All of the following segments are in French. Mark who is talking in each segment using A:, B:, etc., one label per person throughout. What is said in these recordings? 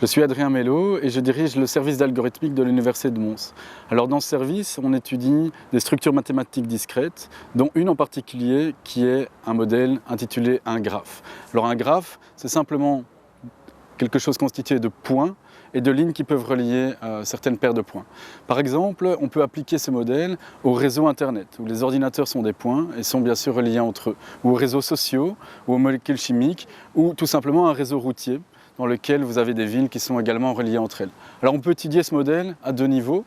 A: Je suis Adrien Mello et je dirige le service d'algorithmique de l'Université de Mons. Alors dans ce service, on étudie des structures mathématiques discrètes, dont une en particulier qui est un modèle intitulé un graphe. Alors un graphe, c'est simplement quelque chose constitué de points et de lignes qui peuvent relier certaines paires de points. Par exemple, on peut appliquer ce modèle au réseau Internet, où les ordinateurs sont des points et sont bien sûr reliés entre eux, ou aux réseaux sociaux, ou aux molécules chimiques, ou tout simplement un réseau routier, dans lequel vous avez des villes qui sont également reliées entre elles. Alors on peut étudier ce modèle à deux niveaux.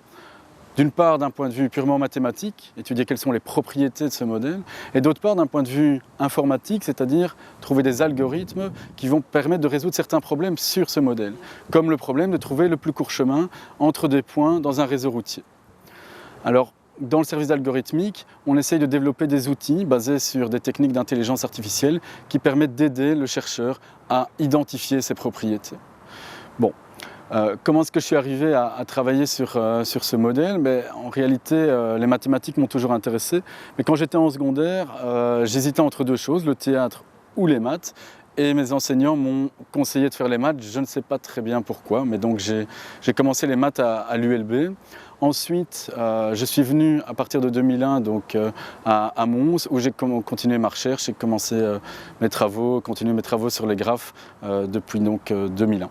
A: D'une part, d'un point de vue purement mathématique, étudier quelles sont les propriétés de ce modèle, et d'autre part, d'un point de vue informatique, c'est-à-dire trouver des algorithmes qui vont permettre de résoudre certains problèmes sur ce modèle, comme le problème de trouver le plus court chemin entre des points dans un réseau routier. Alors, dans le service algorithmique, on essaye de développer des outils basés sur des techniques d'intelligence artificielle qui permettent d'aider le chercheur à identifier ses propriétés. Bon. Comment est-ce que je suis arrivé à travailler sur ce modèle? En réalité, les mathématiques m'ont toujours intéressé. Mais quand j'étais en secondaire, j'hésitais entre deux choses, le théâtre ou les maths. Et mes enseignants m'ont conseillé de faire les maths. Je ne sais pas très bien pourquoi, mais donc j'ai commencé les maths à l'ULB. Ensuite, je suis venu à partir de 2001 donc, à Mons, où j'ai continué ma recherche et commencé continué mes travaux sur les graphes depuis donc, 2001.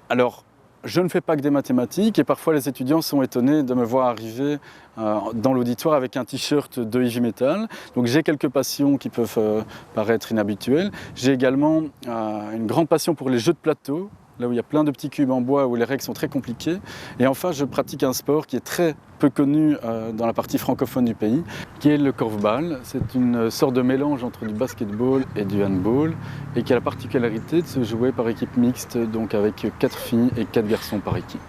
A: Alors, je ne fais pas que des mathématiques et parfois les étudiants sont étonnés de me voir arriver dans l'auditoire avec un t-shirt de Heavy Metal. Donc j'ai quelques passions qui peuvent paraître inhabituelles. J'ai également une grande passion pour les jeux de plateau, là où il y a plein de petits cubes en bois où les règles sont très compliquées. Et enfin, je pratique un sport qui est très peu connu dans la partie francophone du pays, qui est le korfball. C'est une sorte de mélange entre du basketball et du handball, et qui a la particularité de se jouer par équipe mixte, donc avec 4 filles et 4 garçons par équipe.